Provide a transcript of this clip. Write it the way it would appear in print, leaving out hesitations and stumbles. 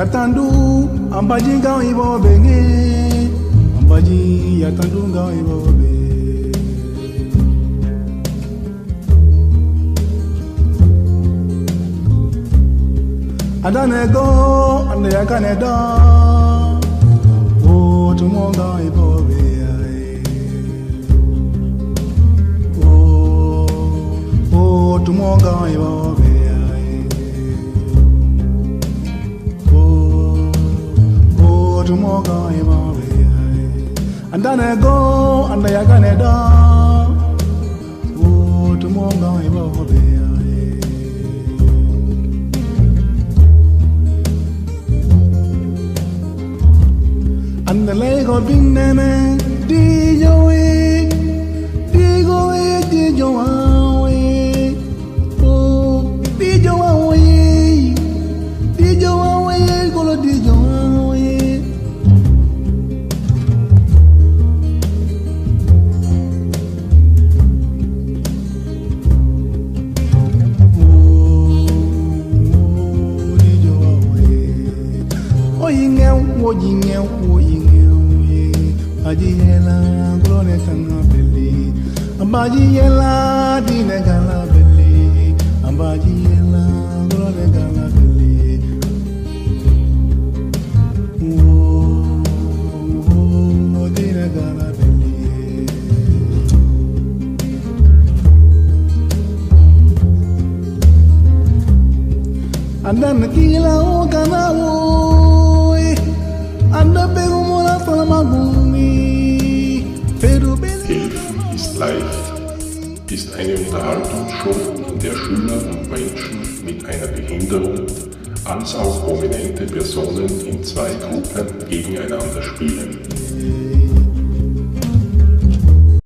yatandu ambaji ngao ibo benge ambaji yatandu ngao ibo be adane go ande yakane da o tumonga ibo be o tumonga ibo be tumoga imawe andane go anda yakane da o tumoga imawe andale go binene di jowe di gowe di jowe o di jowe di jowe golo di jowe Ajiela glore kanabeli ambajiela dine kanabeli ambajiela glore kanabeli oh dine kanabeli andan kila o kanawo anda pegumola salmagumi. Helfen ist leicht ist eine Unterhaltungsshow, in der Schüler und Menschen mit einer Behinderung als auch prominente Personen in zwei Gruppen gegeneinander spielen.